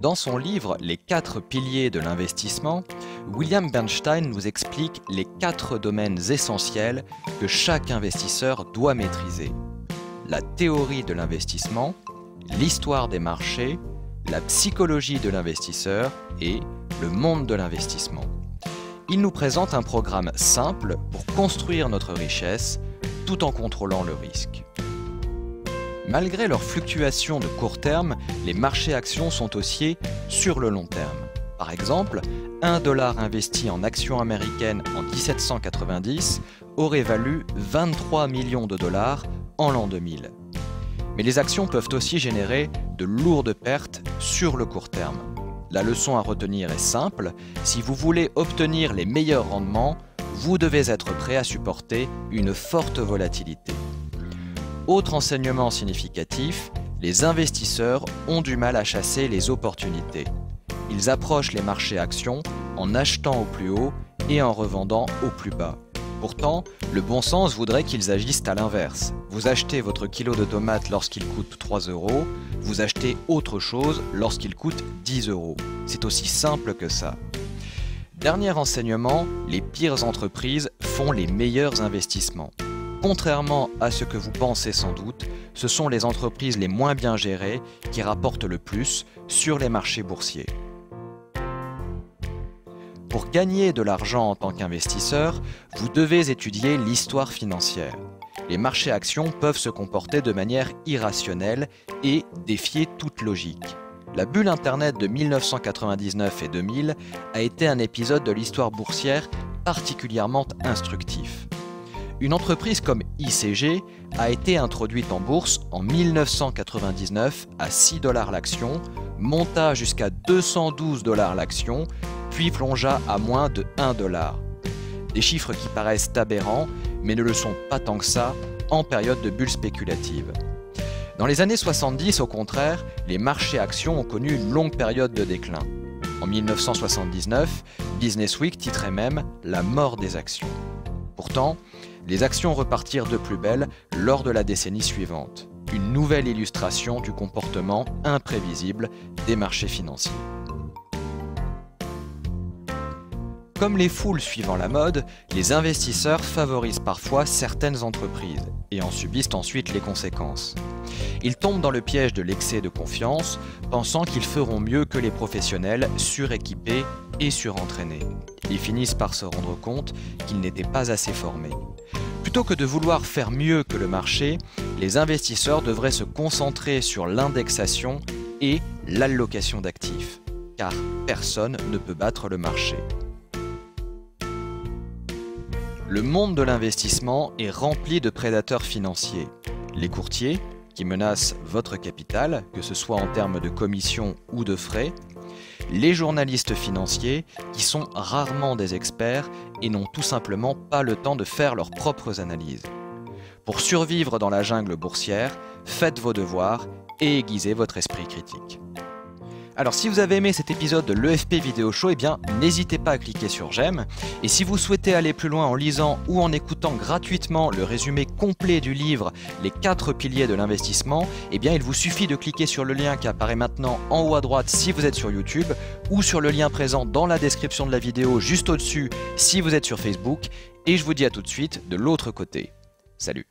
Dans son livre « Les 4 piliers de l'investissement », William Bernstein nous explique les 4 domaines essentiels que chaque investisseur doit maîtriser. La théorie de l'investissement, l'histoire des marchés, la psychologie de l'investisseur et le monde de l'investissement. Il nous présente un programme simple pour construire notre richesse tout en contrôlant le risque. Malgré leurs fluctuations de court terme, les marchés actions sont haussiers sur le long terme. Par exemple, $1 investi en actions américaines en 1790 aurait valu 23 millions de dollars en l'an 2000. Mais les actions peuvent aussi générer de lourdes pertes sur le court terme. La leçon à retenir est simple, si vous voulez obtenir les meilleurs rendements, vous devez être prêt à supporter une forte volatilité. Autre enseignement significatif, les investisseurs ont du mal à chasser les opportunités. Ils approchent les marchés actions en achetant au plus haut et en revendant au plus bas. Pourtant, le bon sens voudrait qu'ils agissent à l'inverse. Vous achetez votre kilo de tomates lorsqu'il coûte 3 €, vous achetez autre chose lorsqu'il coûte 10 €. C'est aussi simple que ça. Dernier enseignement, les pires entreprises font les meilleurs investissements. Contrairement à ce que vous pensez sans doute, ce sont les entreprises les moins bien gérées qui rapportent le plus sur les marchés boursiers. Pour gagner de l'argent en tant qu'investisseur, vous devez étudier l'histoire financière. Les marchés actions peuvent se comporter de manière irrationnelle et défier toute logique. La bulle Internet de 1999 et 2000 a été un épisode de l'histoire boursière particulièrement instructif. Une entreprise comme ICG a été introduite en bourse en 1999 à 6 $ l'action, monta jusqu'à 212 $ l'action, puis plongea à moins de 1 $. Des chiffres qui paraissent aberrants, mais ne le sont pas tant que ça en période de bulle spéculative. Dans les années 70, au contraire, les marchés actions ont connu une longue période de déclin. En 1979, Business Week titrait même « La mort des actions ». Pourtant, les actions repartirent de plus belle lors de la décennie suivante. Une nouvelle illustration du comportement imprévisible des marchés financiers. Comme les foules suivant la mode, les investisseurs favorisent parfois certaines entreprises et en subissent ensuite les conséquences. Ils tombent dans le piège de l'excès de confiance, pensant qu'ils feront mieux que les professionnels suréquipés et surentraînés. Ils finissent par se rendre compte qu'ils n'étaient pas assez formés. Plutôt que de vouloir faire mieux que le marché, les investisseurs devraient se concentrer sur l'indexation et l'allocation d'actifs, car personne ne peut battre le marché. Le monde de l'investissement est rempli de prédateurs financiers. Les courtiers, qui menacent votre capital, que ce soit en termes de commissions ou de frais, les journalistes financiers, qui sont rarement des experts et n'ont tout simplement pas le temps de faire leurs propres analyses. Pour survivre dans la jungle boursière, faites vos devoirs et aiguisez votre esprit critique. Alors si vous avez aimé cet épisode de l'EFP Vidéo Show, n'hésitez pas à cliquer sur j'aime. Et si vous souhaitez aller plus loin en lisant ou en écoutant gratuitement le résumé complet du livre Les 4 piliers de l'investissement, il vous suffit de cliquer sur le lien qui apparaît maintenant en haut à droite si vous êtes sur YouTube ou sur le lien présent dans la description de la vidéo juste au-dessus si vous êtes sur Facebook. Et je vous dis à tout de suite de l'autre côté. Salut!